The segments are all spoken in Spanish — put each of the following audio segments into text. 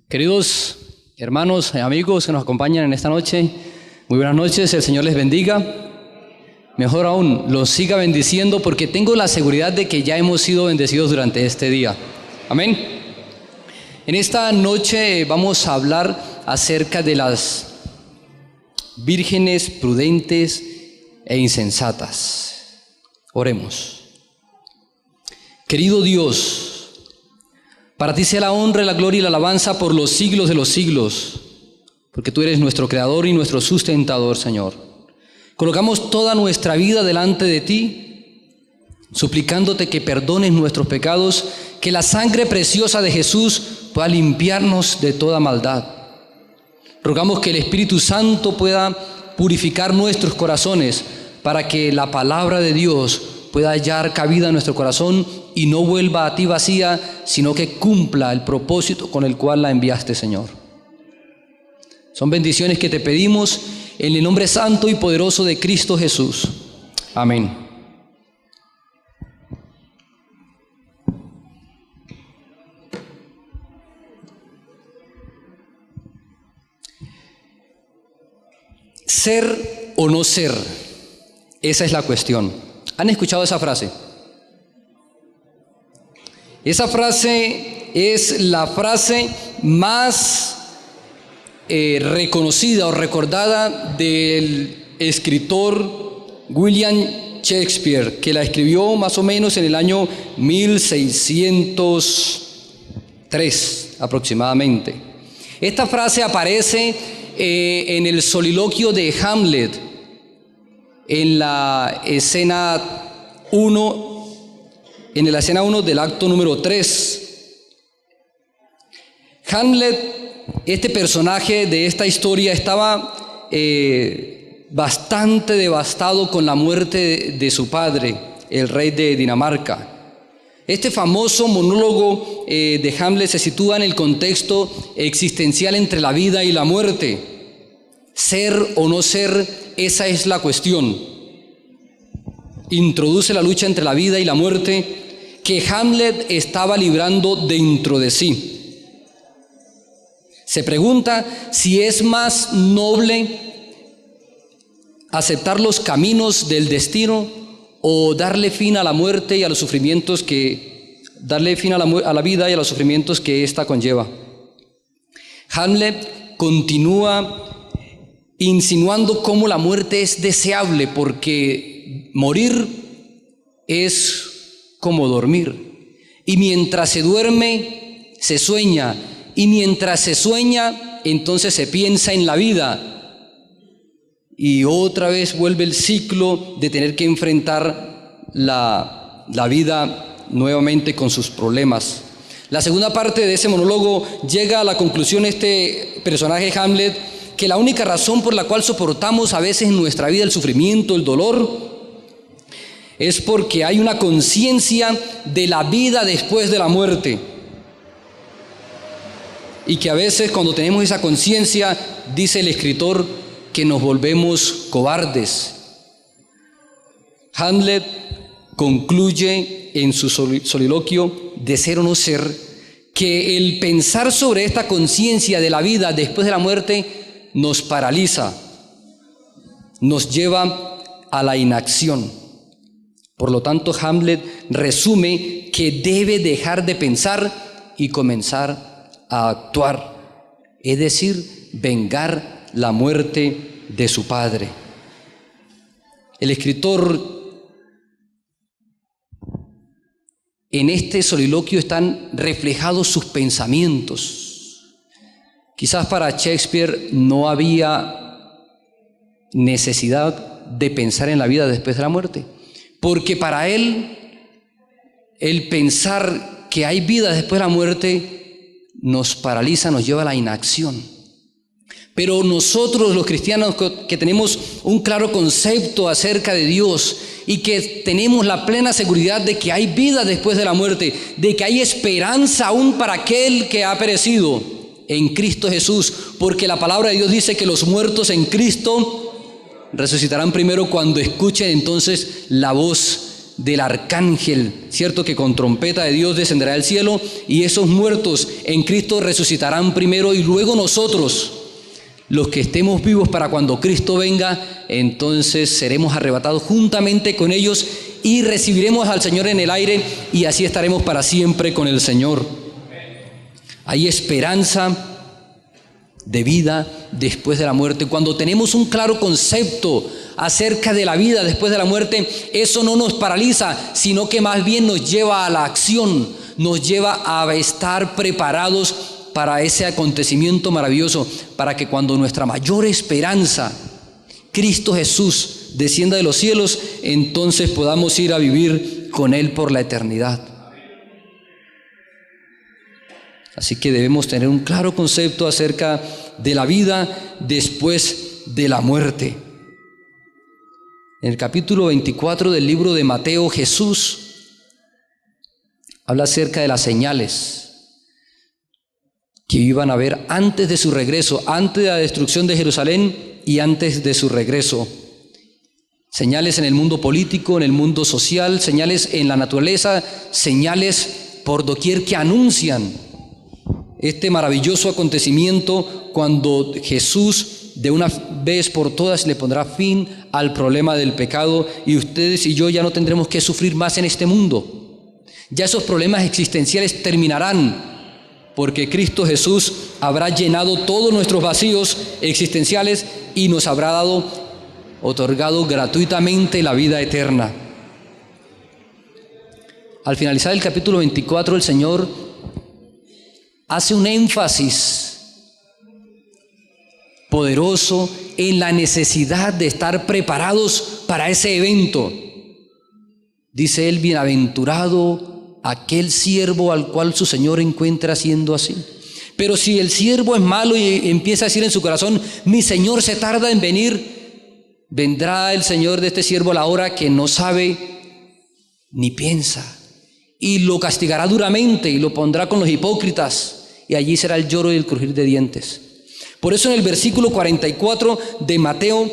Queridos hermanos y amigos que nos acompañan en esta noche, muy buenas noches, el Señor les bendiga. Mejor aún, los siga bendiciendo porque tengo la seguridad de que ya hemos sido bendecidos durante este día. Amén. En esta noche vamos a hablar acerca de las vírgenes prudentes e insensatas. Oremos. Querido Dios, para ti sea la honra, la gloria y la alabanza por los siglos de los siglos, porque tú eres nuestro creador y nuestro sustentador, Señor. Colocamos toda nuestra vida delante de ti, suplicándote que perdones nuestros pecados, que la sangre preciosa de Jesús pueda limpiarnos de toda maldad. Rogamos que el Espíritu Santo pueda purificar nuestros corazones para que la palabra de Dios pueda hallar cabida en nuestro corazón y no vuelva a ti vacía, sino que cumpla el propósito con el cual la enviaste, Señor. Son bendiciones que te pedimos en el nombre santo y poderoso de Cristo Jesús. Amén. Ser o no ser, esa es la cuestión. ¿Han escuchado esa frase? Esa frase es la frase más reconocida o recordada del escritor William Shakespeare, que la escribió más o menos en el año 1603 aproximadamente. Esta frase aparece en el soliloquio de Hamlet, en la escena 1, del acto número 3. Hamlet, este personaje de esta historia, estaba bastante devastado con la muerte de su padre, el rey de Dinamarca. Este famoso monólogo de Hamlet se sitúa en el contexto existencial entre la vida y la muerte. Ser o no ser, esa es la cuestión. Introduce la lucha entre la vida y la muerte que Hamlet estaba librando dentro de sí. Se pregunta si es más noble aceptar los caminos del destino o darle fin a la muerte y a los sufrimientos darle fin a la vida y a los sufrimientos que ésta conlleva. Hamlet continúa insinuando cómo la muerte es deseable porque morir es como dormir. Y mientras se duerme, se sueña. Y mientras se sueña, entonces se piensa en la vida. Y otra vez vuelve el ciclo de tener que enfrentar la vida nuevamente con sus problemas. La segunda parte de ese monólogo llega a la conclusión este personaje Hamlet, que la única razón por la cual soportamos a veces en nuestra vida el sufrimiento, el dolor, es porque hay una conciencia de la vida después de la muerte. Y que a veces cuando tenemos esa conciencia, dice el escritor, que nos volvemos cobardes. Hamlet concluye en su soliloquio de Ser o no ser, que el pensar sobre esta conciencia de la vida después de la muerte nos paraliza, nos lleva a la inacción. Por lo tanto, Hamlet resume que debe dejar de pensar y comenzar a actuar, es decir, vengar la muerte de su padre. El escritor, en este soliloquio están reflejados sus pensamientos. Quizás para Shakespeare no había necesidad de pensar en la vida después de la muerte, porque para él el pensar que hay vida después de la muerte nos paraliza, nos lleva a la inacción. Pero nosotros los cristianos que tenemos un claro concepto acerca de Dios y que tenemos la plena seguridad de que hay vida después de la muerte, de que hay esperanza aún para aquel que ha perecido en Cristo Jesús, porque la palabra de Dios dice que los muertos en Cristo resucitarán primero cuando escuchen entonces la voz del arcángel, ¿cierto? Que con trompeta de Dios descenderá del cielo y esos muertos en Cristo resucitarán primero y luego nosotros, los que estemos vivos para cuando Cristo venga, entonces seremos arrebatados juntamente con ellos y recibiremos al Señor en el aire y así estaremos para siempre con el Señor. Hay esperanza de vida después de la muerte. Cuando tenemos un claro concepto acerca de la vida después de la muerte, eso no nos paraliza, sino que más bien nos lleva a la acción, nos lleva a estar preparados para ese acontecimiento maravilloso, para que cuando nuestra mayor esperanza, Cristo Jesús, descienda de los cielos, entonces podamos ir a vivir con Él por la eternidad. Así que debemos tener un claro concepto acerca de la vida después de la muerte. En el capítulo 24 del libro de Mateo, Jesús habla acerca de las señales que iban a haber antes de su regreso, antes de la destrucción de Jerusalén y antes de su regreso. Señales en el mundo político, en el mundo social, señales en la naturaleza, señales por doquier que anuncian este maravilloso acontecimiento cuando Jesús de una vez por todas le pondrá fin al problema del pecado y ustedes y yo ya no tendremos que sufrir más en este mundo. Ya esos problemas existenciales terminarán porque Cristo Jesús habrá llenado todos nuestros vacíos existenciales y nos habrá otorgado gratuitamente la vida eterna. Al finalizar el capítulo 24, el Señor hace un énfasis poderoso en la necesidad de estar preparados para ese evento. Dice él: bienaventurado aquel siervo al cual su Señor encuentra haciendo así. Pero si el siervo es malo y empieza a decir en su corazón: mi Señor se tarda en venir, vendrá el Señor de este siervo a la hora que no sabe ni piensa, y lo castigará duramente y lo pondrá con los hipócritas, y allí será el lloro y el crujir de dientes. Por eso en el versículo 44 de Mateo,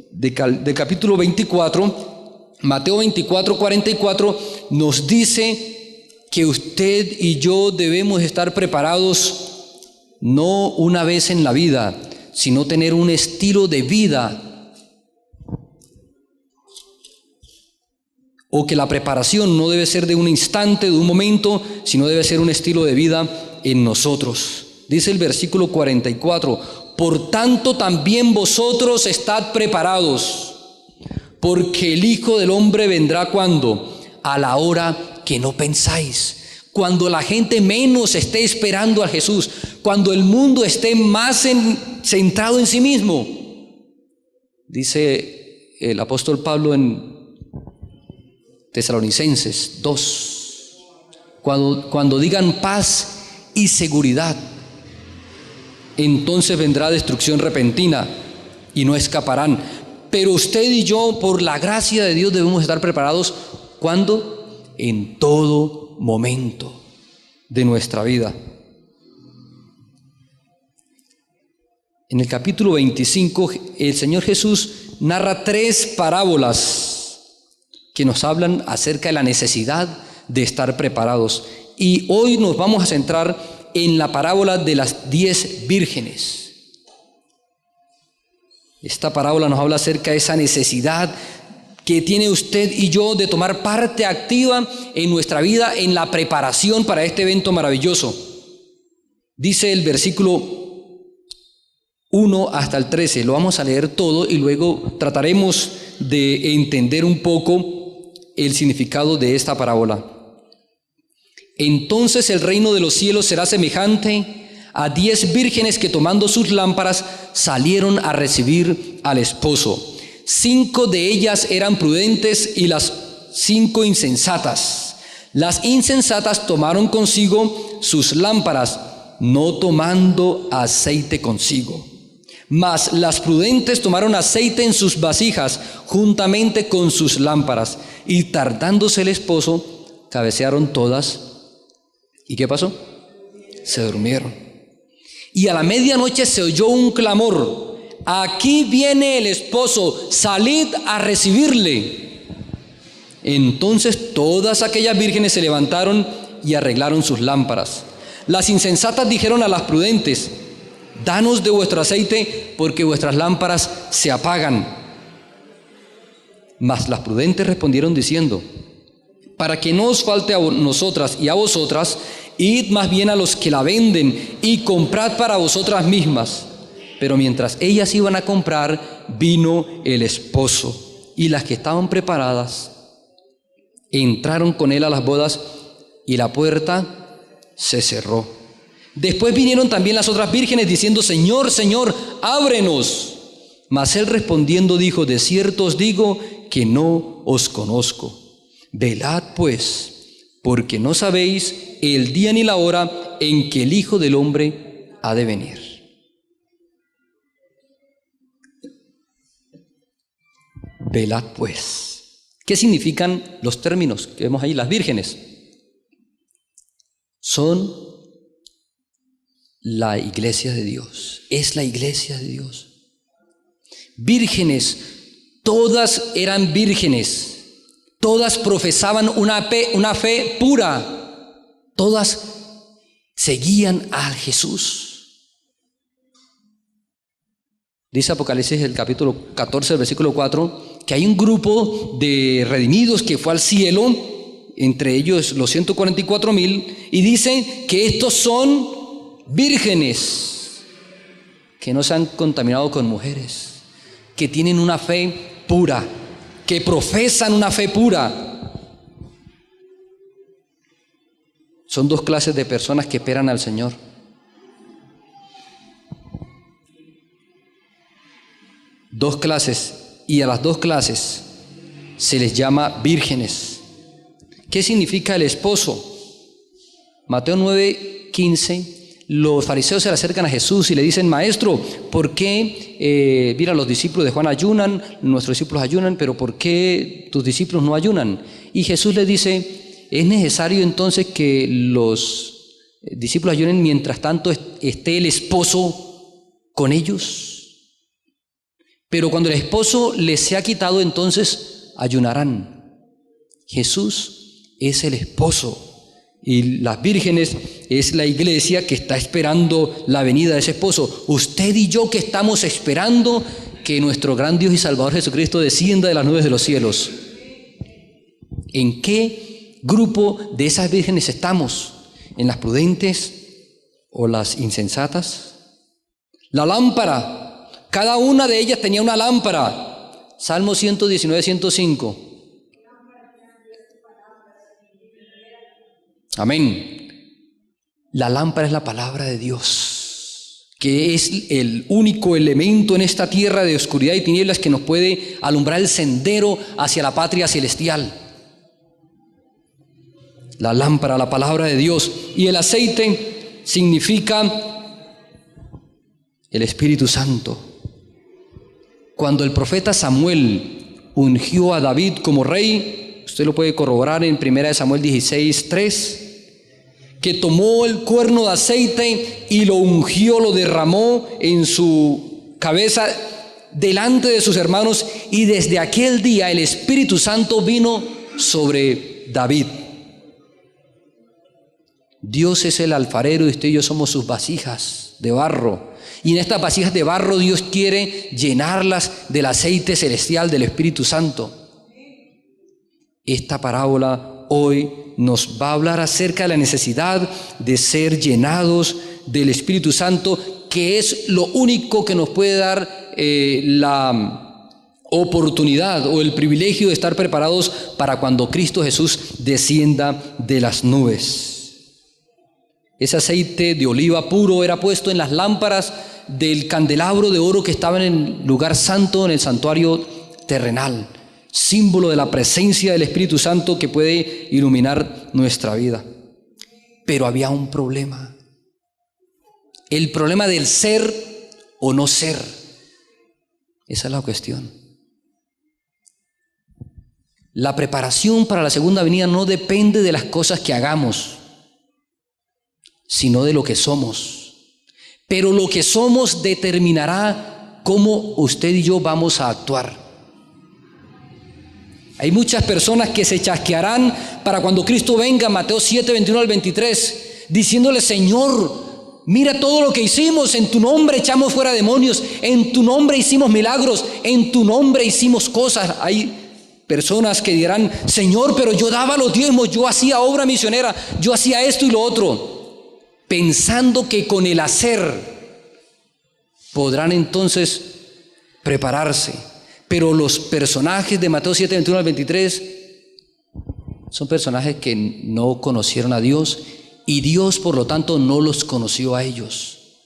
de capítulo 24, Mateo 24, 44, nos dice que usted y yo debemos estar preparados no una vez en la vida, sino tener un estilo de vida, o que la preparación no debe ser de un instante, de un momento, sino debe ser un estilo de vida en nosotros. Dice el versículo 44, por tanto también vosotros estad preparados, porque el Hijo del Hombre vendrá ¿cuándo? A la hora que no pensáis, cuando la gente menos esté esperando a Jesús, cuando el mundo esté más centrado en sí mismo. Dice el apóstol Pablo en Tesalonicenses 2, cuando digan paz y seguridad, entonces vendrá destrucción repentina y no escaparán. Pero usted y yo, por la gracia de Dios, debemos estar preparados. ¿Cuándo? En todo momento de nuestra vida. En el capítulo 25, el Señor Jesús narra 3 parábolas que nos hablan acerca de la necesidad de estar preparados. Y hoy nos vamos a centrar en la parábola de las 10 vírgenes. Esta parábola nos habla acerca de esa necesidad que tiene usted y yo de tomar parte activa en nuestra vida en la preparación para este evento maravilloso. Dice el versículo 1 hasta el 13, lo vamos a leer todo y luego trataremos de entender un poco el significado de esta parábola. Entonces el reino de los cielos será semejante a 10 vírgenes que tomando sus lámparas salieron a recibir al esposo. 5 de ellas eran prudentes y las 5 insensatas. Las insensatas tomaron consigo sus lámparas, no tomando aceite consigo. Mas las prudentes tomaron aceite en sus vasijas juntamente con sus lámparas, y tardándose el esposo, cabecearon todas. ¿Y qué pasó? Se durmieron. Y a la medianoche se oyó un clamor: aquí viene el esposo, salid a recibirle. Entonces todas aquellas vírgenes se levantaron y arreglaron sus lámparas. Las insensatas dijeron a las prudentes: danos de vuestro aceite, porque vuestras lámparas se apagan. Mas las prudentes respondieron diciendo: para que no os falte a nosotras y a vosotras, id más bien a los que la venden y comprad para vosotras mismas. Pero mientras ellas iban a comprar, vino el esposo, y las que estaban preparadas entraron con él a las bodas, y la puerta se cerró. Después vinieron también las otras vírgenes diciendo: Señor, Señor, ábrenos. Mas él respondiendo dijo: de cierto os digo que no os conozco. Velad pues, porque no sabéis el día ni la hora en que el Hijo del Hombre ha de venir. Velad pues. ¿Qué significan los términos que vemos ahí? Las vírgenes son la iglesia de Dios, es la iglesia de Dios. Vírgenes, todas eran vírgenes, todas profesaban una fe pura, todas seguían a Jesús. Dice Apocalipsis, el capítulo 14, el versículo 4, que hay un grupo de redimidos que fue al cielo, entre ellos los 144,000, y dice que estos son vírgenes, que no se han contaminado con mujeres, que tienen una fe pura, que profesan una fe pura. Son dos clases de personas que esperan al Señor. Dos clases, y a las dos clases se les llama vírgenes. ¿Qué significa el esposo? Mateo 9:15, los fariseos se le acercan a Jesús y le dicen: Maestro, ¿por qué, mira, los discípulos de Juan ayunan, nuestros discípulos ayunan, pero ¿por qué tus discípulos no ayunan? Y Jesús les dice: ¿es necesario entonces que los discípulos ayunen mientras tanto esté el esposo con ellos? Pero cuando el esposo les sea quitado, entonces ayunarán. Jesús es el esposo y las vírgenes es la iglesia que está esperando la venida de ese esposo. Usted y yo que estamos esperando que nuestro gran Dios y Salvador Jesucristo descienda de las nubes de los cielos. ¿En qué grupo de esas vírgenes estamos? ¿En las prudentes o las insensatas? La lámpara. Cada una de ellas tenía una lámpara. Salmo 119, 105. Amén. La lámpara es la palabra de Dios, que es el único elemento en esta tierra de oscuridad y tinieblas que nos puede alumbrar el sendero hacia la patria celestial. La lámpara, la palabra de Dios. Y el aceite significa el Espíritu Santo. Cuando el profeta Samuel ungió a David como rey, usted lo puede corroborar en 1 Samuel 16:3, que tomó el cuerno de aceite y lo ungió, lo derramó en su cabeza delante de sus hermanos, y desde aquel día el Espíritu Santo vino sobre David. Dios es el alfarero y usted y yo somos sus vasijas de barro. Y en estas vasijas de barro Dios quiere llenarlas del aceite celestial del Espíritu Santo. Esta parábola hoy nos va a hablar acerca de la necesidad de ser llenados del Espíritu Santo, que es lo único que nos puede dar la oportunidad o el privilegio de estar preparados para cuando Cristo Jesús descienda de las nubes. Ese aceite de oliva puro era puesto en las lámparas del candelabro de oro que estaba en el lugar santo, en el santuario terrenal, símbolo de la presencia del Espíritu Santo que puede iluminar nuestra vida. Pero había un problema, el problema del ser o no ser. Esa es la cuestión. La preparación para la segunda venida no depende de las cosas que hagamos, sino de lo que somos. Pero lo que somos determinará cómo usted y yo vamos a actuar. Hay muchas personas que se chasquearán para cuando Cristo venga, Mateo 7, 21 al 23, diciéndole: Señor, mira todo lo que hicimos, en tu nombre echamos fuera demonios, en tu nombre hicimos milagros, en tu nombre hicimos cosas. Hay personas que dirán: Señor, pero yo daba los diezmos, yo hacía obra misionera, yo hacía esto y lo otro, pensando que con el hacer podrán entonces prepararse. Pero los personajes de Mateo 7, 21 al 23 son personajes que no conocieron a Dios, y Dios, por lo tanto, no los conoció a ellos.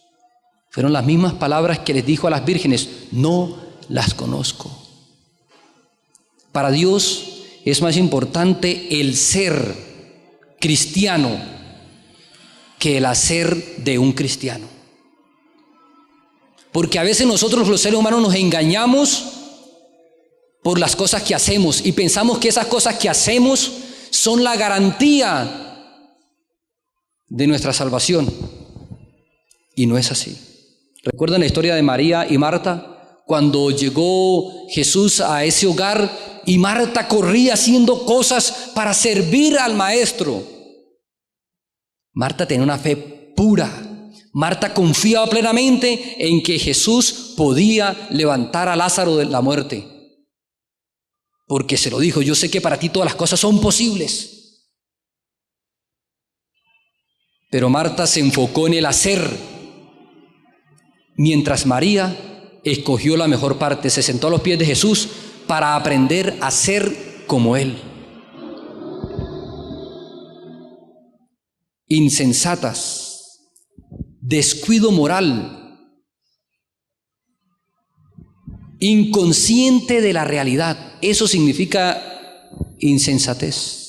Fueron las mismas palabras que les dijo a las vírgenes: no las conozco. Para Dios es más importante el ser cristiano que el hacer de un cristiano. Porque a veces nosotros los seres humanos nos engañamos por las cosas que hacemos y pensamos que esas cosas que hacemos son la garantía de nuestra salvación, y no es así. ¿Recuerdan la historia de María y Marta? Cuando llegó Jesús a ese hogar y Marta corría haciendo cosas para servir al Maestro. Marta tenía una fe pura. Marta confiaba plenamente en que Jesús podía levantar a Lázaro de la muerte, porque se lo dijo: yo sé que para ti todas las cosas son posibles. Pero Marta se enfocó en el hacer, mientras María escogió la mejor parte, se sentó a los pies de Jesús para aprender a ser como Él. Insensatas, descuido moral, inconsciente de la realidad. Eso significa insensatez.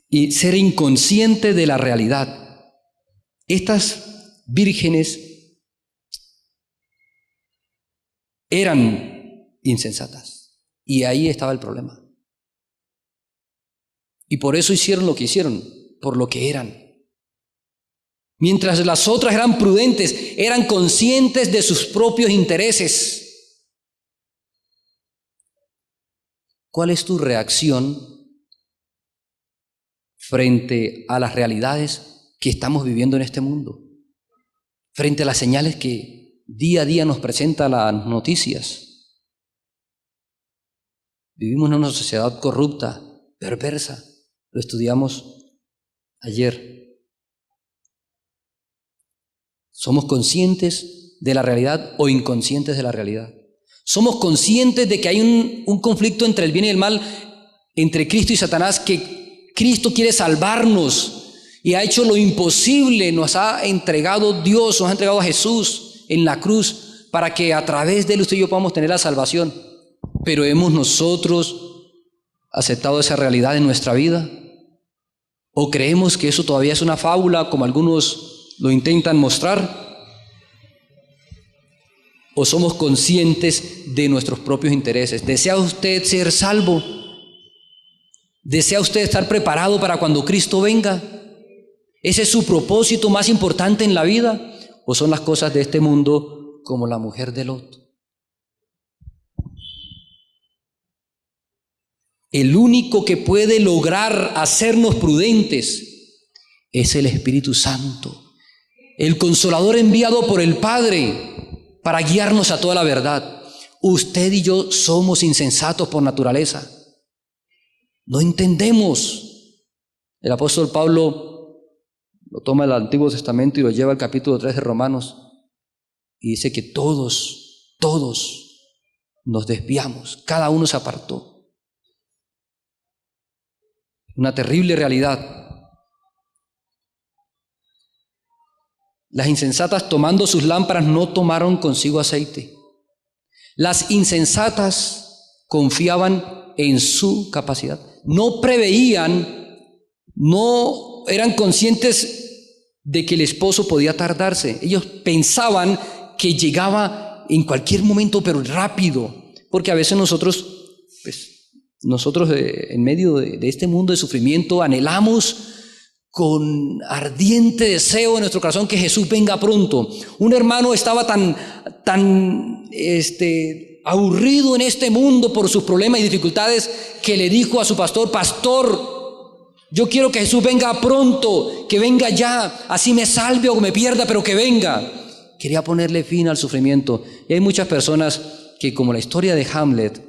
Y ser inconsciente de la realidad. Estas vírgenes eran insensatas, y ahí estaba el problema. Y por eso hicieron lo que hicieron, por lo que eran. Mientras las otras eran prudentes, eran conscientes de sus propios intereses. ¿Cuál es tu reacción frente a las realidades que estamos viviendo en este mundo? Frente a las señales que día a día nos presentan las noticias. Vivimos en una sociedad corrupta, perversa. Lo estudiamos ayer. ¿Somos conscientes de la realidad o inconscientes de la realidad? ¿Somos conscientes de que hay un conflicto entre el bien y el mal, entre Cristo y Satanás, que Cristo quiere salvarnos y ha hecho lo imposible? Nos ha entregado Dios, nos ha entregado a Jesús en la cruz para que a través de él usted y yo podamos tener la salvación. Pero ¿hemos nosotros aceptado esa realidad en nuestra vida? ¿O creemos que eso todavía es una fábula, como algunos lo intentan mostrar? ¿O somos conscientes de nuestros propios intereses? ¿Desea usted ser salvo? ¿Desea usted estar preparado para cuando Cristo venga? ¿Ese es su propósito más importante en la vida? ¿O son las cosas de este mundo como la mujer de Lot? El único que puede lograr hacernos prudentes es el Espíritu Santo, el Consolador enviado por el Padre para guiarnos a toda la verdad. Usted y yo somos insensatos por naturaleza. No entendemos. El apóstol Pablo lo toma del Antiguo Testamento y lo lleva al capítulo 3 de Romanos y dice que todos nos desviamos, cada uno se apartó. Una terrible realidad. Las insensatas, tomando sus lámparas, no tomaron consigo aceite. Las insensatas confiaban en su capacidad. No preveían, no eran conscientes de que el esposo podía tardarse. Ellos pensaban que llegaba en cualquier momento, pero rápido. Porque a veces nosotros en medio de este mundo de sufrimiento anhelamos con ardiente deseo en nuestro corazón que Jesús venga pronto. Un hermano estaba tan aburrido en este mundo por sus problemas y dificultades, que le dijo a su pastor: pastor, yo quiero que Jesús venga pronto, que venga ya, así me salve o me pierda, pero que venga. Quería ponerle fin al sufrimiento. Y hay muchas personas que, como la historia de Hamlet,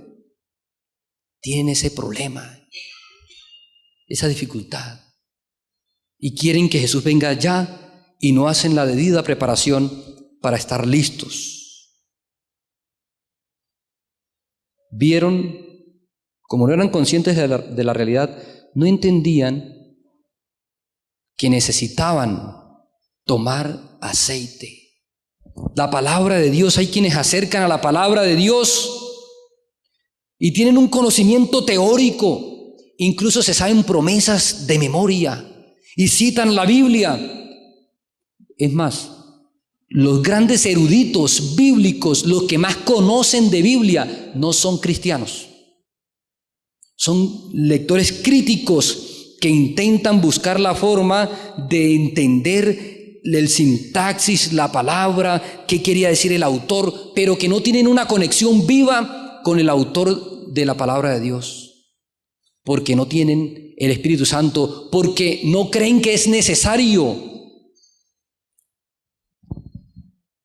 tienen ese problema, esa dificultad, y quieren que Jesús venga ya y no hacen la debida preparación para estar listos. Vieron, como no eran conscientes de la realidad, no entendían que necesitaban tomar aceite. La palabra de Dios, hay quienes acercan a la palabra de Dios y tienen un conocimiento teórico, incluso se saben promesas de memoria y citan la Biblia. Es más, los grandes eruditos bíblicos, los que más conocen de Biblia, no son cristianos. Son lectores críticos que intentan buscar la forma de entender el sintaxis, la palabra, qué quería decir el autor, pero que no tienen una conexión viva con el autor de la palabra de Dios, porque no tienen el Espíritu Santo, porque no creen que es necesario.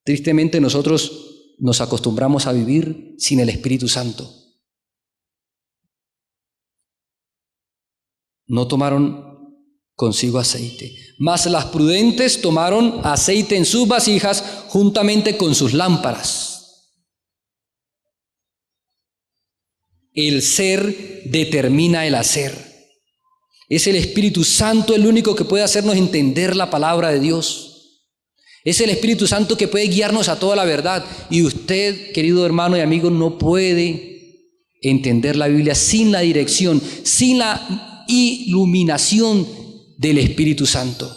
Tristemente nosotros nos acostumbramos a vivir sin el Espíritu Santo. No tomaron consigo aceite, mas las prudentes tomaron aceite en sus vasijas juntamente con sus lámparas. El ser determina el hacer. Es el Espíritu Santo el único que puede hacernos entender la palabra de Dios. Es el Espíritu Santo que puede guiarnos a toda la verdad. Y usted, querido hermano y amigo, no puede entender la Biblia sin la dirección, sin la iluminación del Espíritu Santo.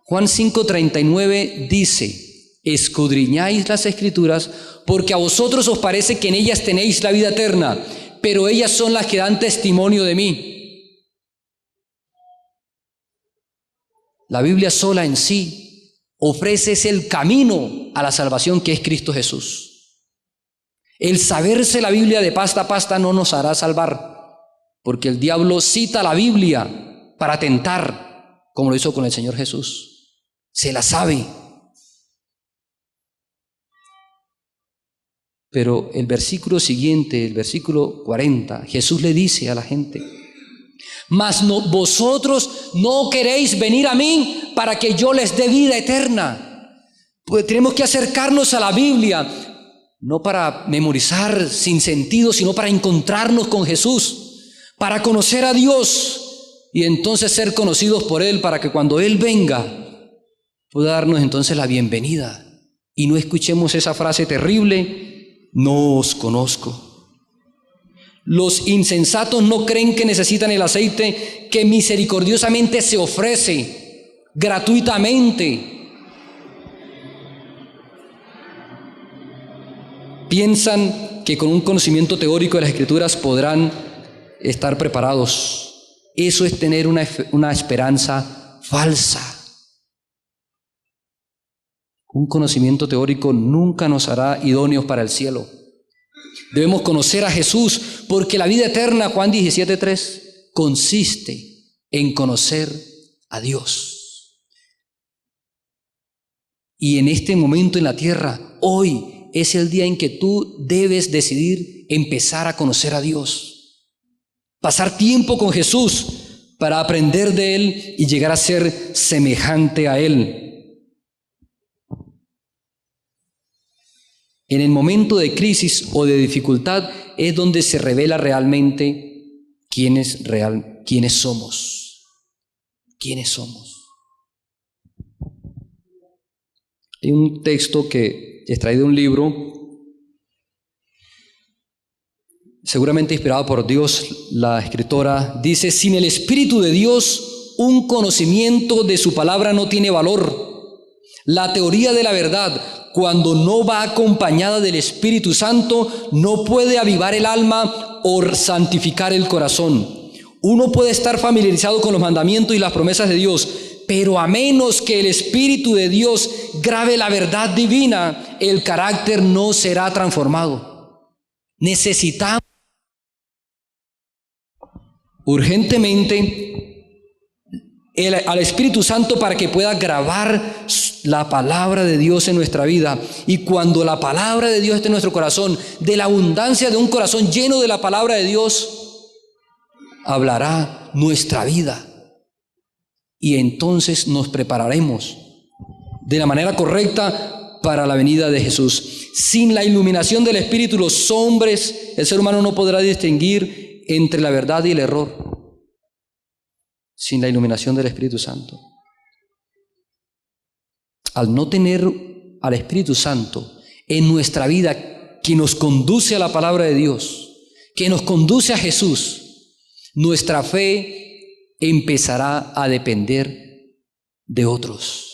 Juan 5:39 dice: escudriñáis las Escrituras, porque a vosotros os parece que en ellas tenéis la vida eterna, pero ellas son las que dan testimonio de mí. La Biblia sola en sí ofrece el camino a la salvación, que es Cristo Jesús. El saberse la Biblia de pasta a pasta no nos hará salvar, porque el diablo cita la Biblia para tentar, como lo hizo con el Señor Jesús. Se la sabe. Pero el versículo siguiente, el versículo 40, Jesús le dice a la gente: mas vosotros no queréis venir a mí para que yo les dé vida eterna. Pues tenemos que acercarnos a la Biblia, no para memorizar sin sentido, sino para encontrarnos con Jesús, para conocer a Dios y entonces ser conocidos por Él, para que cuando Él venga pueda darnos entonces la bienvenida y no escuchemos esa frase terrible: no os conozco. Los insensatos no creen que necesitan el aceite que misericordiosamente se ofrece gratuitamente. Piensan que con un conocimiento teórico de las Escrituras podrán estar preparados. Eso es tener una esperanza falsa. Un conocimiento teórico nunca nos hará idóneos para el cielo. Debemos conocer a Jesús, porque la vida eterna, Juan 17:3, consiste en conocer a Dios. Y en este momento en la tierra, hoy es el día en que tú debes decidir empezar a conocer a Dios. Pasar tiempo con Jesús para aprender de Él y llegar a ser semejante a Él. En el momento de crisis o de dificultad es donde se revela realmente quiénes somos. ¿Quiénes somos? Hay un texto que extraído de un libro, seguramente inspirado por Dios. La escritora dice: sin el Espíritu de Dios, un conocimiento de su palabra no tiene valor. La teoría de la verdad, cuando no va acompañada del Espíritu Santo, no puede avivar el alma o santificar el corazón. Uno puede estar familiarizado con los mandamientos y las promesas de Dios, pero a menos que el Espíritu de Dios grabe la verdad divina, el carácter no será transformado. Necesitamos urgentemente al Espíritu Santo para que pueda grabar la palabra de Dios en nuestra vida. Y cuando la palabra de Dios esté en nuestro corazón, de la abundancia de un corazón lleno de la palabra de Dios, hablará nuestra vida. Y entonces nos prepararemos de la manera correcta para la venida de Jesús. Sin la iluminación del Espíritu, los hombres, el ser humano no podrá distinguir entre la verdad y el error. Sin la iluminación del Espíritu Santo. Al no tener al Espíritu Santo en nuestra vida, que nos conduce a la palabra de Dios, que nos conduce a Jesús, nuestra fe empezará a depender de otros.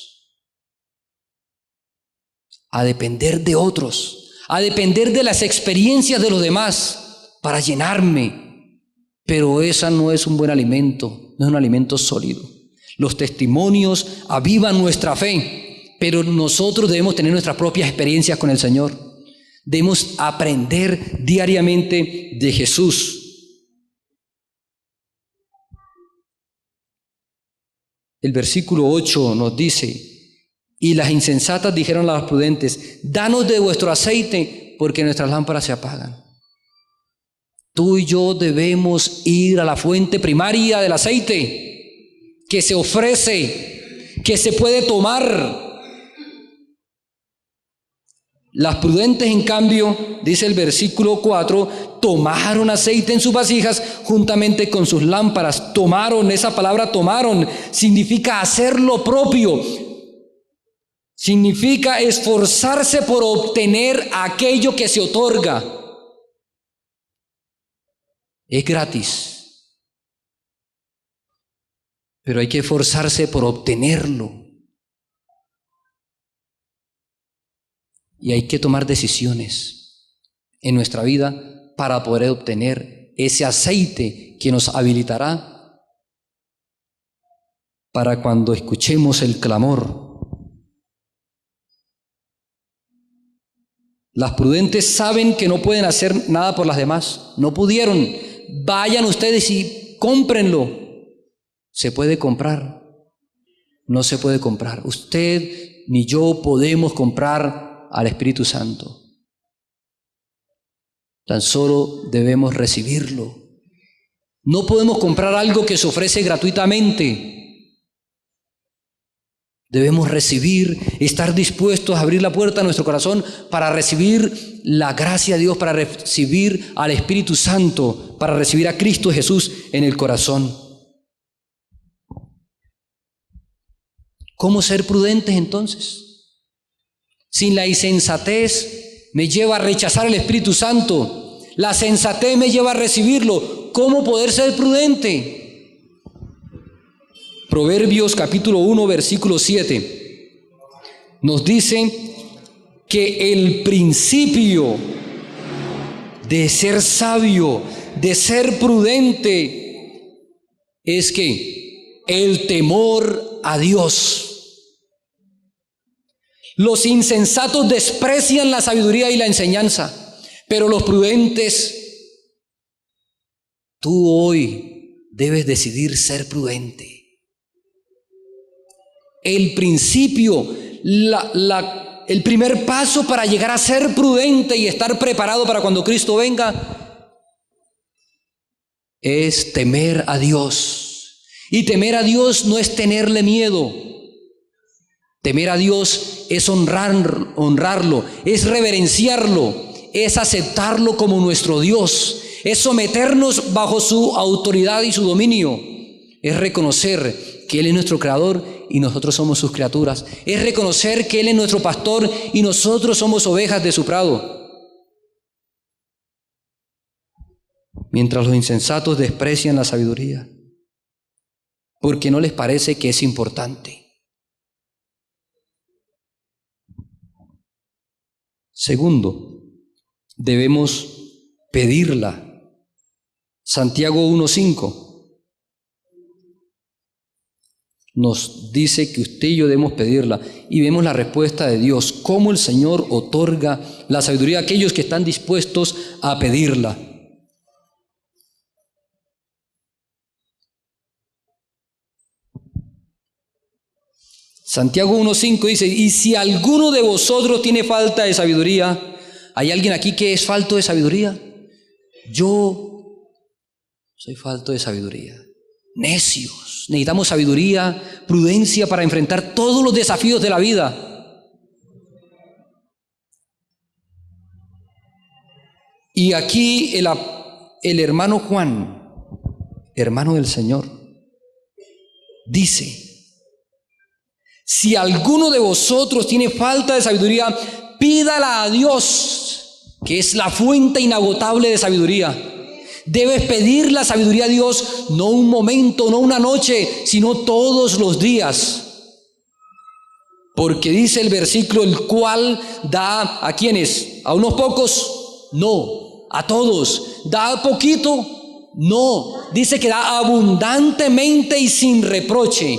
A depender de otros. A depender de las experiencias de los demás para llenarme. Pero esa no es un buen alimento, no es un alimento sólido. Los testimonios avivan nuestra fe, pero nosotros debemos tener nuestras propias experiencias con el Señor. Debemos aprender diariamente de Jesús. El versículo 8 nos dice: y las insensatas dijeron a las prudentes: danos de vuestro aceite, porque nuestras lámparas se apagan. Tú y yo debemos ir a la fuente primaria del aceite, que se ofrece, que se puede tomar. Las prudentes, en cambio, dice el versículo 4, tomaron aceite en sus vasijas juntamente con sus lámparas. Tomaron, esa palabra tomaron, significa hacer lo propio. Significa esforzarse por obtener aquello que se otorga. Es gratis, pero hay que esforzarse por obtenerlo. Y hay que tomar decisiones en nuestra vida para poder obtener ese aceite que nos habilitará para cuando escuchemos el clamor. Las prudentes saben que no pueden hacer nada por las demás. No pudieron. Vayan ustedes y cómprenlo. ¿Se puede comprar? No se puede comprar. Usted ni yo podemos comprar al Espíritu Santo. Tan solo debemos recibirlo. No podemos comprar algo que se ofrece gratuitamente. Debemos recibir, estar dispuestos a abrir la puerta a nuestro corazón para recibir la gracia de Dios, para recibir al Espíritu Santo, para recibir a Cristo Jesús en el corazón. ¿Cómo ser prudentes entonces? Sin la insensatez me lleva a rechazar el Espíritu Santo. La sensatez me lleva a recibirlo. ¿Cómo poder ser prudente? Proverbios capítulo 1, versículo 7 nos dice que el principio de ser sabio, de ser prudente, es que el temor a Dios. Los insensatos desprecian la sabiduría y la enseñanza, pero los prudentes, tú hoy debes decidir ser prudente. El principio, el primer paso para llegar a ser prudente y estar preparado para cuando Cristo venga es temer a Dios. Y temer a Dios no es tenerle miedo. Temer a Dios es honrarlo, es reverenciarlo, es aceptarlo como nuestro Dios, es someternos bajo su autoridad y su dominio, es reconocer que Él es nuestro creador y nosotros somos sus criaturas. Es reconocer que Él es nuestro pastor y nosotros somos ovejas de su prado. Mientras los insensatos desprecian la sabiduría, porque no les parece que es importante. Segundo, debemos pedirla. Santiago 1:5. nos dice que usted y yo debemos pedirla, y vemos la respuesta de Dios, cómo el Señor otorga la sabiduría a aquellos que están dispuestos a pedirla. Santiago 1:5 dice, y si alguno de vosotros tiene falta de sabiduría, ¿hay alguien aquí que es falto de sabiduría? Yo soy falto de sabiduría. Necios. Necesitamos sabiduría, prudencia para enfrentar todos los desafíos de la vida. Y aquí el hermano Juan, hermano del Señor, dice, si alguno de vosotros tiene falta de sabiduría, pídala a Dios, que es la fuente inagotable de sabiduría. Debes pedir la sabiduría a Dios, no un momento, no una noche, sino todos los días. Porque dice el versículo, el cual da ¿a quiénes? ¿A unos pocos? No, a todos. ¿Da poquito? No, dice que da abundantemente y sin reproche.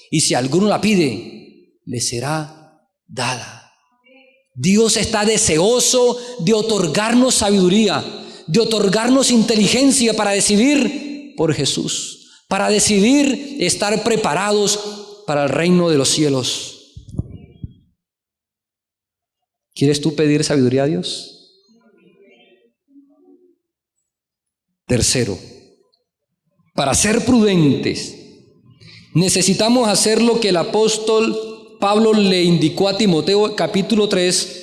Y si alguno la pide, le será dada. Dios está deseoso de otorgarnos sabiduría, de otorgarnos inteligencia para decidir por Jesús, para decidir estar preparados para el reino de los cielos. ¿Quieres tú pedir sabiduría a Dios? Tercero, para ser prudentes, necesitamos hacer lo que el apóstol Pablo le indicó a Timoteo, capítulo 3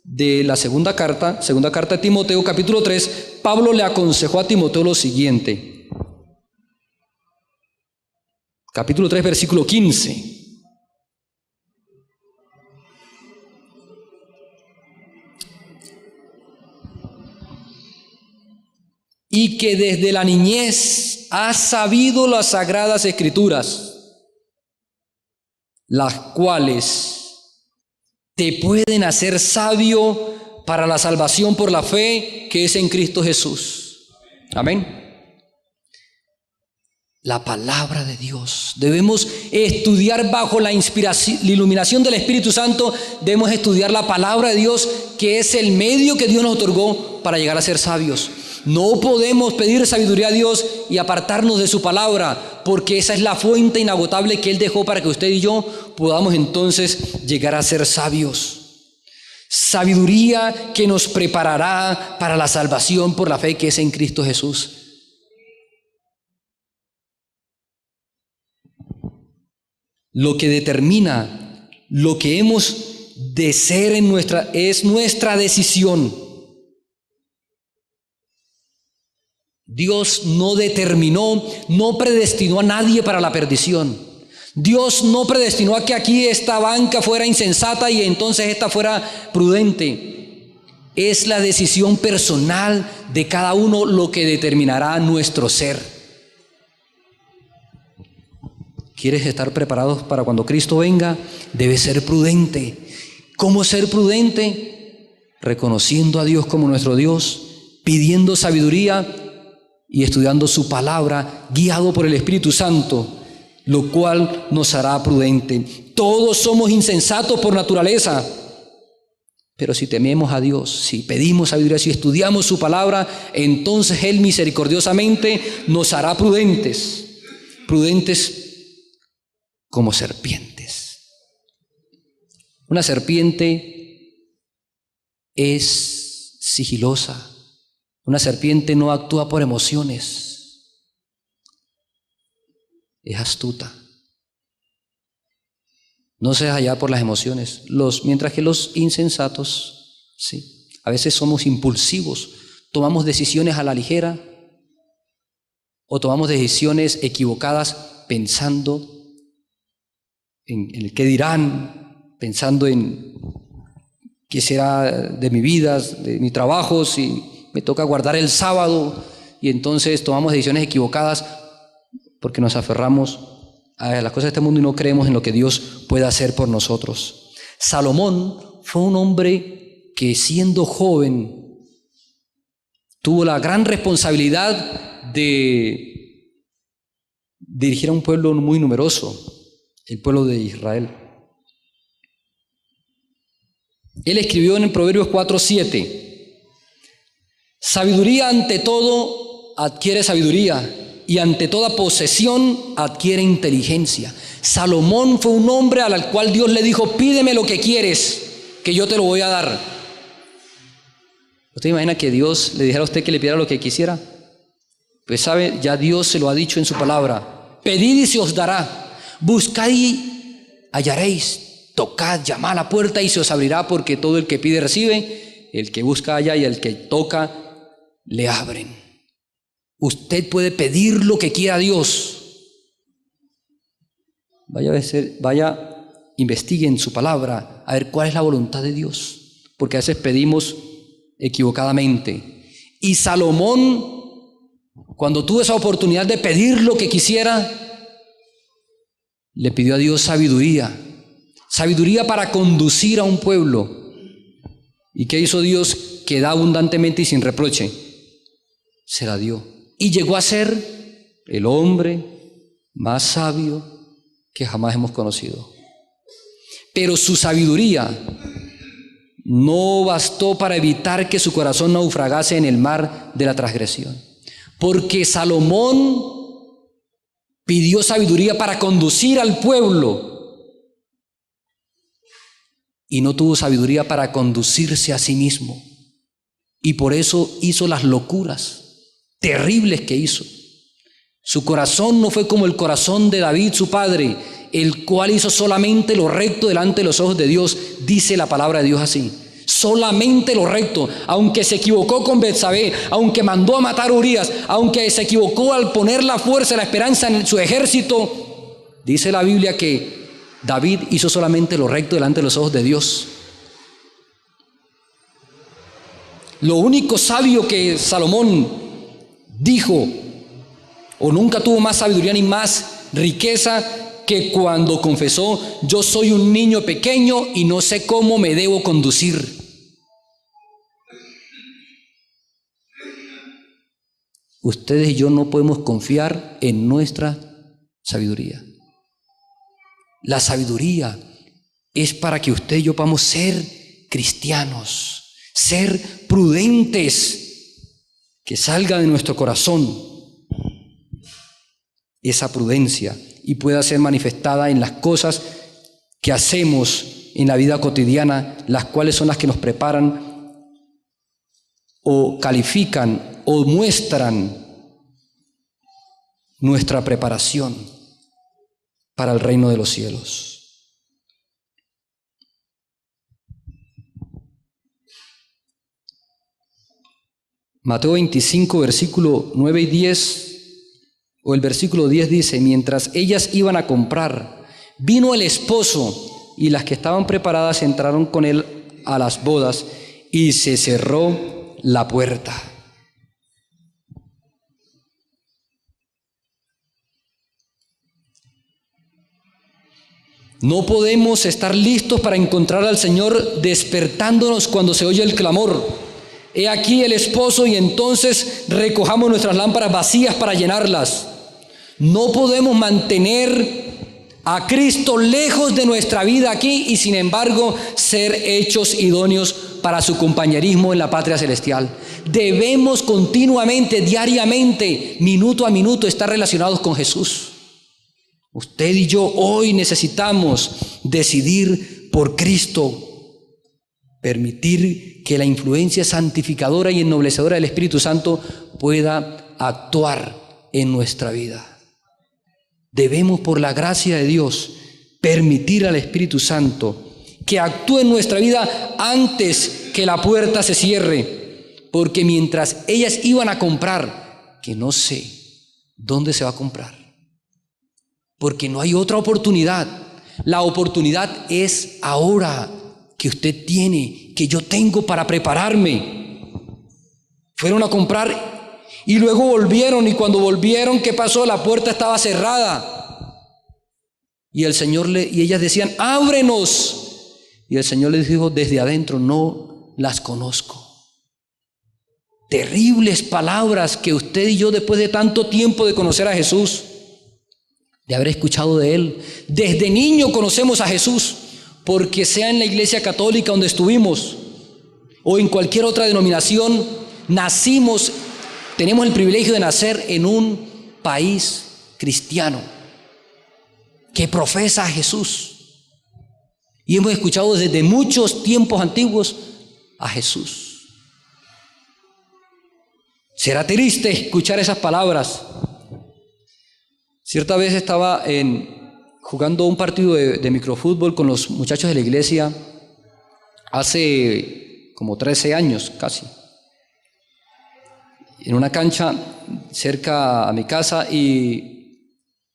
de la segunda carta de Timoteo, capítulo 3, Pablo le aconsejó a Timoteo lo siguiente. Capítulo 3, versículo 15. Y que desde la niñez has sabido las sagradas escrituras, las cuales te pueden hacer sabio para la salvación por la fe que es en Cristo Jesús. Amén. La palabra de Dios. Debemos estudiar bajo la inspiración, la iluminación del Espíritu Santo. Debemos estudiar la palabra de Dios, que es el medio que Dios nos otorgó para llegar a ser sabios. No podemos pedir sabiduría a Dios y apartarnos de su palabra, porque esa es la fuente inagotable que Él dejó para que usted y yo podamos entonces llegar a ser sabios. Sabiduría que nos preparará para la salvación por la fe que es en Cristo Jesús. Lo que determina lo que hemos de ser es nuestra decisión. Dios no determinó, no predestinó a nadie para la perdición. Dios no predestinó a que aquí esta banca fuera insensata y entonces esta fuera prudente. Es la decisión personal de cada uno lo que determinará nuestro ser. ¿Quieres estar preparados para cuando Cristo venga? Debes ser prudente. ¿Cómo ser prudente? Reconociendo a Dios como nuestro Dios, pidiendo sabiduría y estudiando su palabra, guiado por el Espíritu Santo, lo cual nos hará prudente. Todos somos insensatos por naturaleza, pero si tememos a Dios, si pedimos sabiduría, si estudiamos su palabra, entonces Él misericordiosamente nos hará prudentes, prudentes como serpientes. Una serpiente es sigilosa. Una serpiente no actúa por emociones, es astuta. No se deja hallar por las emociones. Mientras que los insensatos, sí, a veces somos impulsivos, tomamos decisiones a la ligera o tomamos decisiones equivocadas pensando en el qué dirán, pensando en qué será de mi vida, de mi trabajo, si me toca guardar el sábado, y entonces tomamos decisiones equivocadas porque nos aferramos a las cosas de este mundo y no creemos en lo que Dios puede hacer por nosotros. Salomón fue un hombre que siendo joven tuvo la gran responsabilidad de dirigir a un pueblo muy numeroso. el pueblo de Israel. Él escribió en Proverbios 4:7, sabiduría ante todo adquiere sabiduría, y ante toda posesión adquiere inteligencia. Salomón fue un hombre al cual Dios le dijo, pídeme lo que quieres, que yo te lo voy a dar. ¿Usted imagina que Dios le dijera a usted que le pidiera lo que quisiera? Pues sabe, ya Dios se lo ha dicho en su palabra. Pedid y se os dará. Buscad y hallaréis. Tocad, llamad a la puerta y se os abrirá, porque todo el que pide recibe, el que busca halla y el que toca le abren. Usted puede pedir lo que quiera a Dios. Vaya, investigue en su palabra a ver cuál es la voluntad de Dios, porque a veces pedimos equivocadamente. Y Salomón, cuando tuvo esa oportunidad de pedir lo que quisiera, le pidió a Dios sabiduría para conducir a un pueblo. ¿Y qué hizo Dios? Que da abundantemente y sin reproche. Se la dio. Y llegó a ser el hombre más sabio que jamás hemos conocido. Pero su sabiduría no bastó para evitar que su corazón naufragase en el mar de la transgresión. Porque Salomón pidió sabiduría para conducir al pueblo y no tuvo sabiduría para conducirse a sí mismo. Y por eso hizo las locuras terribles que hizo. Su corazón no fue como el corazón de David, su padre, el cual hizo solamente lo recto delante de los ojos de Dios. Dice la palabra de Dios así. Solamente lo recto, aunque se equivocó con Betsabé, aunque mandó a matar a Urías, aunque se equivocó al poner la fuerza, la esperanza en su ejército, dice la Biblia que David hizo solamente lo recto delante de los ojos de Dios. Lo único sabio que Salomón dijo, o nunca tuvo más sabiduría ni más riqueza, que cuando confesó, yo soy un niño pequeño y no sé cómo me debo conducir. Ustedes y yo no podemos confiar en nuestra sabiduría. La sabiduría es para que usted y yo podamos ser cristianos, ser prudentes, que salga de nuestro corazón esa prudencia y pueda ser manifestada en las cosas que hacemos en la vida cotidiana, las cuales son las que nos preparan o califican o muestran nuestra preparación para el reino de los cielos. Mateo 25, versículo 9 y 10, o el versículo 10 dice, mientras ellas iban a comprar, vino el esposo y las que estaban preparadas entraron con él a las bodas y se cerró la puerta. No podemos estar listos para encontrar al Señor despertándonos cuando se oye el clamor. He aquí el esposo, y entonces recojamos nuestras lámparas vacías para llenarlas. No podemos mantener a Cristo lejos de nuestra vida aquí y sin embargo ser hechos idóneos para su compañerismo en la patria celestial. Debemos continuamente, diariamente, minuto a minuto estar relacionados con Jesús. Usted y yo hoy necesitamos decidir por Cristo, permitir que la influencia santificadora y ennoblecedora del Espíritu Santo pueda actuar en nuestra vida. Debemos, por la gracia de Dios, permitir al Espíritu Santo que actúe en nuestra vida antes que la puerta se cierre, porque mientras ellas iban a comprar, que no sé dónde se va a comprar, porque no hay otra oportunidad. La oportunidad es ahora que usted tiene, que yo tengo para prepararme. Fueron a comprar y luego volvieron, y cuando volvieron, ¿qué pasó? La puerta estaba cerrada. Y el Señor y ellas decían, ábrenos. Y el Señor les dijo desde adentro, no las conozco. Terribles palabras que usted y yo, después de tanto tiempo de conocer a Jesús, de haber escuchado de Él. Desde niño conocemos a Jesús, porque sea en la iglesia católica donde estuvimos o en cualquier otra denominación, nacimos, tenemos el privilegio de nacer en un país cristiano que profesa a Jesús. Y hemos escuchado desde muchos tiempos antiguos a Jesús. Será triste escuchar esas palabras. Cierta vez estaba jugando un partido de microfútbol con los muchachos de la iglesia hace como 13 años casi, en una cancha cerca a mi casa, y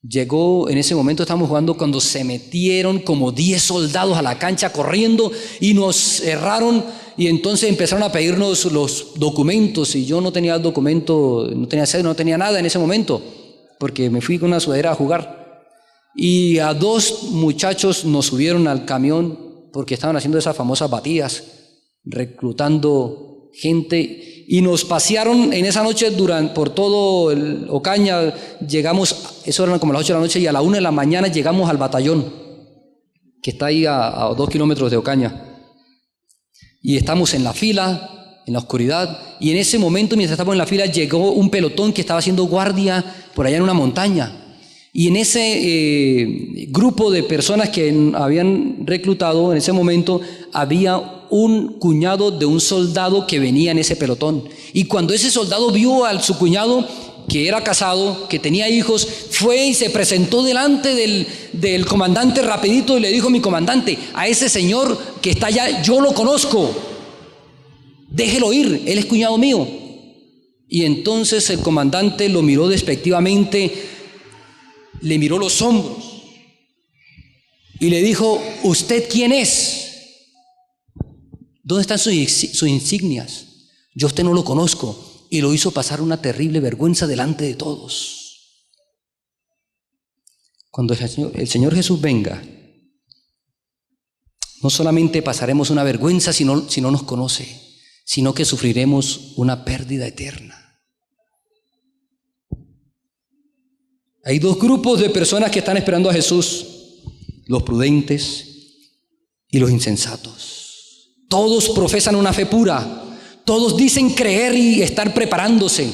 llegó, en ese momento estábamos jugando, cuando se metieron como 10 soldados a la cancha corriendo y nos cerraron, y entonces empezaron a pedirnos los documentos, y yo no tenía documento, no tenía sed, no tenía nada en ese momento, porque me fui con una sudadera a jugar. Y a 2 muchachos nos subieron al camión porque estaban haciendo esas famosas batidas, reclutando gente, y nos pasearon en esa noche por todo el Ocaña. Llegamos, eso eran como las 8 de la noche, y a la 1 de la mañana llegamos al batallón que está ahí a 2 kilómetros de Ocaña, y estamos en la fila, en la oscuridad, y en ese momento, mientras estábamos en la fila, llegó un pelotón que estaba haciendo guardia por allá en una montaña, y en ese grupo de personas que habían reclutado en ese momento había un cuñado de un soldado que venía en ese pelotón, y cuando ese soldado vio a su cuñado, que era casado, que tenía hijos, fue y se presentó delante del comandante rapidito y le dijo: mi comandante, a ese señor que está allá yo lo conozco, déjelo ir, él es cuñado mío. Y entonces el comandante lo miró despectivamente, le miró los hombros y le dijo: ¿usted quién es? ¿Dónde están sus insignias? Yo a usted no lo conozco. Y lo hizo pasar una terrible vergüenza delante de todos. Cuando el Señor Jesús venga, no solamente pasaremos una vergüenza si no nos conoce, sino que sufriremos una pérdida eterna. Hay 2 grupos de personas que están esperando a Jesús: los prudentes y los insensatos. Todos profesan una fe pura. Todos dicen creer y estar preparándose.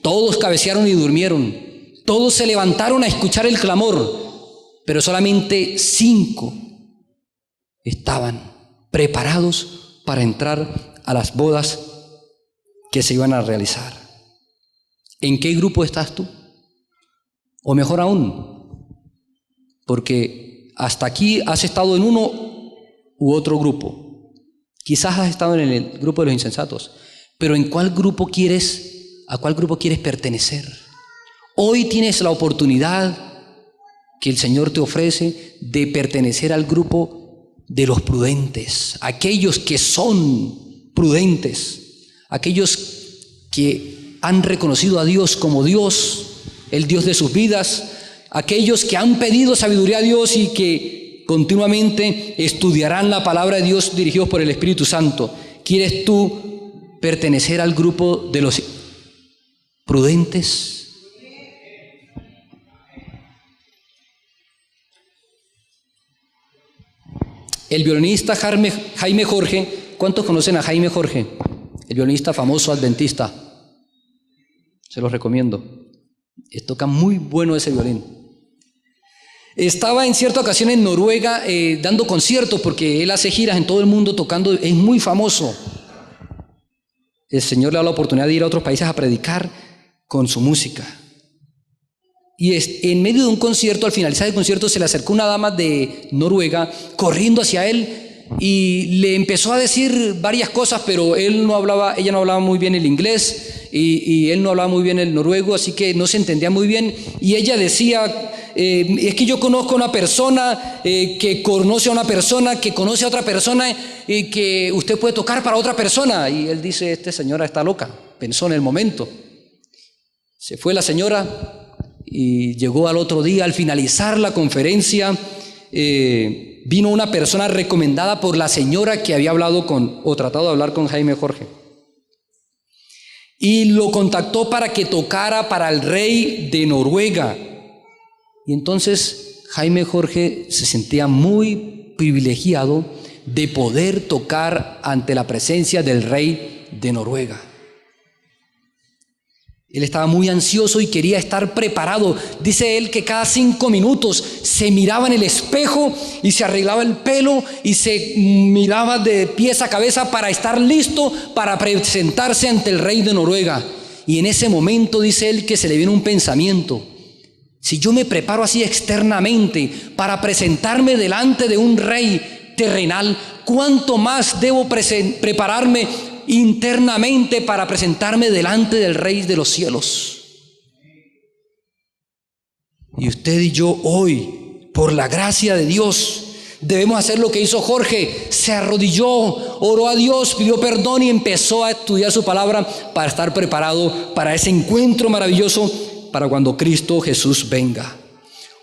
Todos cabecearon y durmieron. Todos se levantaron a escuchar el clamor, pero solamente 5 estaban preparados para entrar a las bodas que se iban a realizar. ¿En qué grupo estás tú? O mejor aún, porque hasta aquí has estado en uno u otro grupo. Quizás has estado en el grupo de los insensatos, pero ¿a cuál grupo quieres pertenecer? Hoy tienes la oportunidad que el Señor te ofrece de pertenecer al grupo de los prudentes, aquellos que son prudentes, aquellos que han reconocido a Dios como Dios, el Dios de sus vidas, aquellos que han pedido sabiduría a Dios y que continuamente estudiarán la palabra de Dios dirigidos por el Espíritu Santo. ¿Quieres tú pertenecer al grupo de los prudentes? El violinista Jaime Jorge, ¿cuántos conocen a Jaime Jorge? El violinista famoso adventista. Se los recomiendo. Toca muy bueno ese violín. Estaba en cierta ocasión en Noruega dando conciertos, porque él hace giras en todo el mundo tocando, es muy famoso. El Señor le da la oportunidad de ir a otros países a predicar con su música. Y en medio de un concierto, al finalizar el concierto, se le acercó una dama de Noruega corriendo hacia él y le empezó a decir varias cosas, pero ella no hablaba muy bien el inglés y él no hablaba muy bien el noruego, así que no se entendía muy bien. Y ella decía: es que yo conozco a una persona que conoce a una persona que conoce a otra persona y que usted puede tocar para otra persona. Y él dice: esta señora está loca. Pensó en el momento. Se fue la señora y llegó al otro día. Al finalizar la conferencia, vino una persona recomendada por la señora que había hablado o tratado de hablar con Jaime Jorge. Y lo contactó para que tocara para el rey de Noruega. Y entonces Jaime Jorge se sentía muy privilegiado de poder tocar ante la presencia del rey de Noruega. Él estaba muy ansioso y quería estar preparado. Dice él que cada 5 minutos se miraba en el espejo y se arreglaba el pelo y se miraba de pies a cabeza para estar listo para presentarse ante el rey de Noruega. Y en ese momento dice él que se le viene un pensamiento: si yo me preparo así externamente para presentarme delante de un rey terrenal, ¿cuánto más debo prepararme internamente para presentarme delante del Rey de los cielos? Y usted y yo hoy, por la gracia de Dios, debemos hacer lo que hizo Jorge. Se arrodilló, oró a Dios, pidió perdón y empezó a estudiar su palabra para estar preparado para ese encuentro maravilloso para cuando Cristo Jesús venga.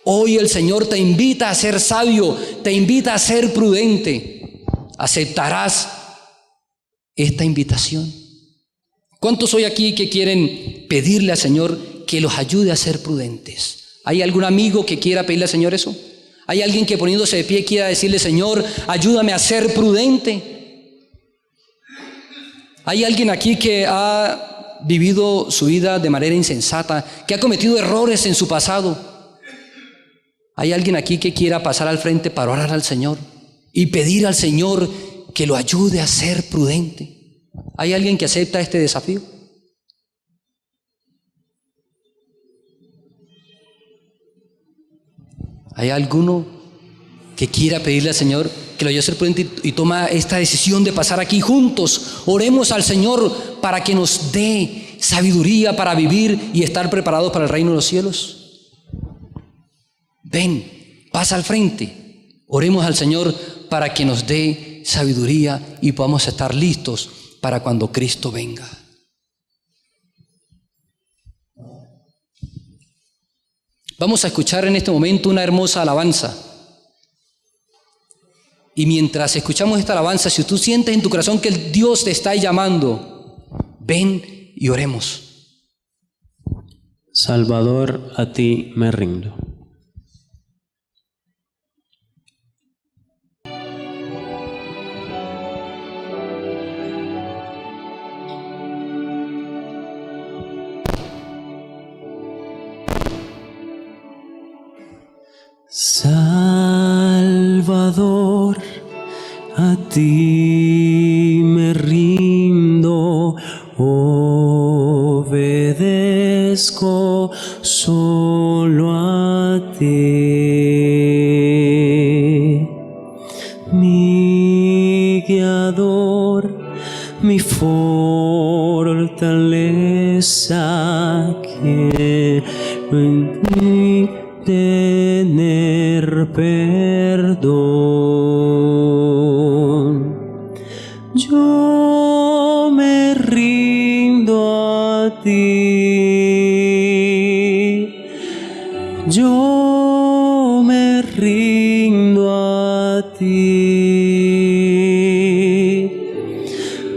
Hoy el Señor te invita a ser sabio, te invita a ser prudente. ¿Aceptarás esta invitación? ¿Cuántos hoy aquí que quieren pedirle al Señor que los ayude a ser prudentes? ¿Hay algún amigo que quiera pedirle al Señor eso? ¿Hay alguien que poniéndose de pie quiera decirle: Señor, ayúdame a ser prudente? ¿Hay alguien aquí que ha vivido su vida de manera insensata, que ha cometido errores en su pasado? ¿Hay alguien aquí que quiera pasar al frente para orar al Señor y pedir al Señor que lo ayude a ser prudente? ¿Hay alguien que acepta este desafío? ¿Hay alguno que quiera pedirle al Señor que lo ayude a ser prudente y toma esta decisión de pasar aquí juntos? Oremos al Señor para que nos dé sabiduría para vivir y estar preparados para el reino de los cielos. Ven, pasa al frente. Oremos al Señor para que nos dé sabiduría y podamos estar listos para cuando Cristo venga. Vamos a escuchar en este momento una hermosa alabanza. Y mientras escuchamos esta alabanza, si tú sientes en tu corazón que el Dios te está llamando, ven y oremos. Salvador, a ti me rindo. Salvador, a ti me rindo, obedezco solo a ti, mi guiador, mi fortaleza, quiero en ti tener perdón. Yo me rindo a ti, yo me rindo a ti.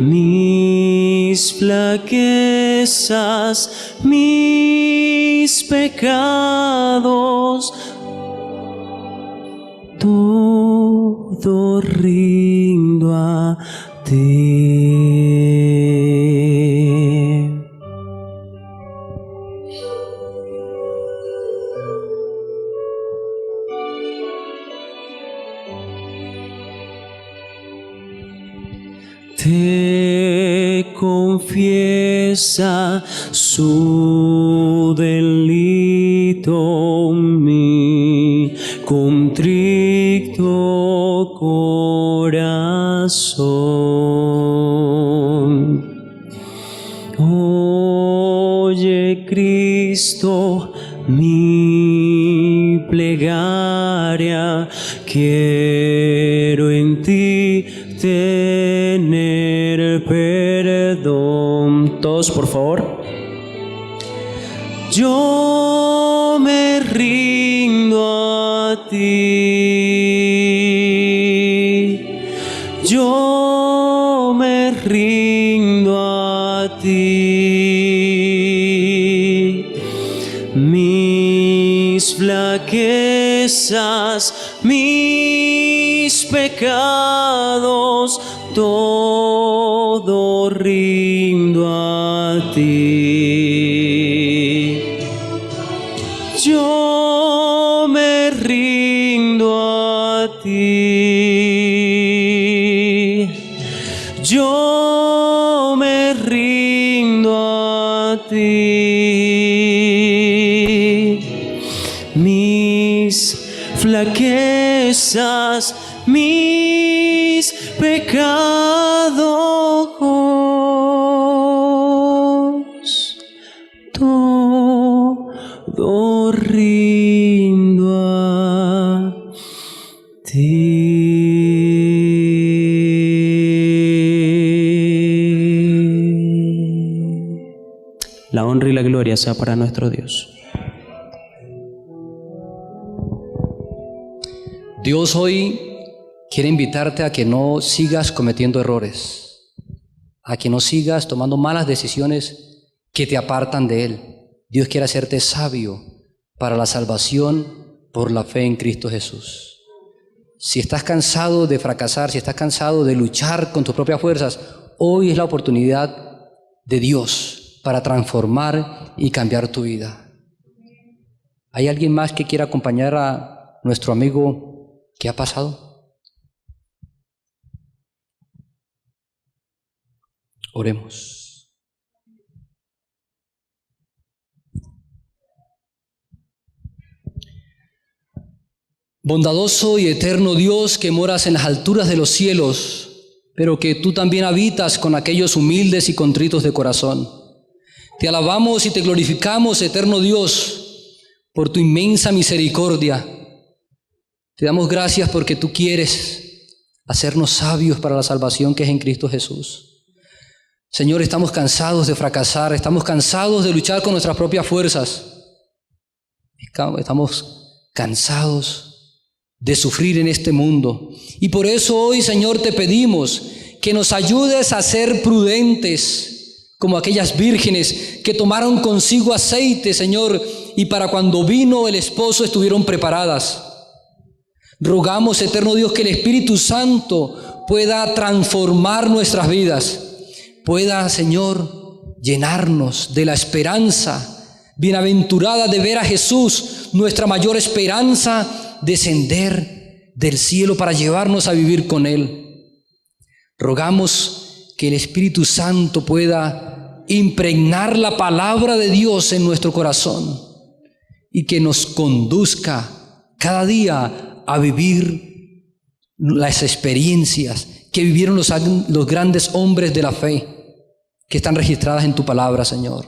Mis flaquezas, mis pecados, todo rindo a ti. Te confiesa su delito, mi contrito corazón. Oye, Cristo, mi plegaria, quiero en ti tener perdón. Todos, por favor. Yo me rindo a ti, yo me rindo a ti. Mi mis flaquezas, mis pecados, todo rindo a ti. Yo me rindo a ti. Yo me rindo a ti. Mis flaquezas, mis pecados, todo rindo a ti. La honra y la gloria sea para nuestro Dios. Dios hoy quiere invitarte a que no sigas cometiendo errores, a que no sigas tomando malas decisiones que te apartan de Él. Dios quiere hacerte sabio para la salvación por la fe en Cristo Jesús. Si estás cansado de fracasar, si estás cansado de luchar con tus propias fuerzas, hoy es la oportunidad de Dios para transformar y cambiar tu vida. ¿Hay alguien más que quiera acompañar a nuestro amigo que ha pasado? Oremos. Bondadoso y eterno Dios que moras en las alturas de los cielos, pero que tú también habitas con aquellos humildes y contritos de corazón. Te alabamos y te glorificamos, eterno Dios, por tu inmensa misericordia. Te damos gracias porque tú quieres hacernos sabios para la salvación que es en Cristo Jesús. Señor, estamos cansados de fracasar, estamos cansados de luchar con nuestras propias fuerzas. Estamos cansados de sufrir en este mundo. Y por eso hoy, Señor, te pedimos que nos ayudes a ser prudentes, como aquellas vírgenes que tomaron consigo aceite, Señor, y para cuando vino el esposo estuvieron preparadas. Rogamos, eterno Dios, que el Espíritu Santo pueda transformar nuestras vidas, pueda, Señor, llenarnos de la esperanza bienaventurada de ver a Jesús, nuestra mayor esperanza, descender del cielo para llevarnos a vivir con Él. Rogamos que el Espíritu Santo pueda impregnar la palabra de Dios en nuestro corazón y que nos conduzca cada día a vivir las experiencias que vivieron los grandes hombres de la fe que están registradas en tu palabra, Señor.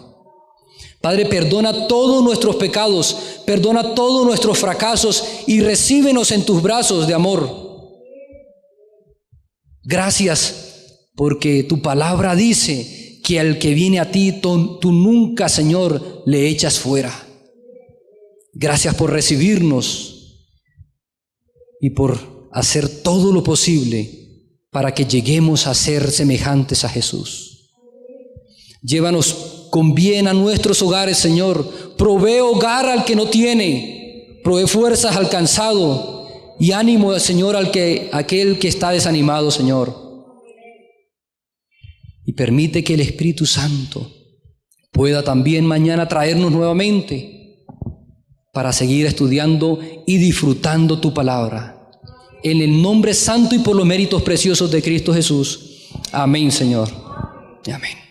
Padre, perdona todos nuestros pecados, perdona todos nuestros fracasos y recíbenos en tus brazos de amor. Gracias porque tu palabra dice que al que viene a ti, tú nunca, Señor, le echas fuera. Gracias por recibirnos y por hacer todo lo posible para que lleguemos a ser semejantes a Jesús. Llévanos con bien a nuestros hogares, Señor. Provee hogar al que no tiene, provee fuerzas al cansado y ánimo, Señor, aquel que está desanimado, Señor. Y permite que el Espíritu Santo pueda también mañana traernos nuevamente para seguir estudiando y disfrutando tu palabra. En el nombre santo y por los méritos preciosos de Cristo Jesús. Amén, Señor. Amén.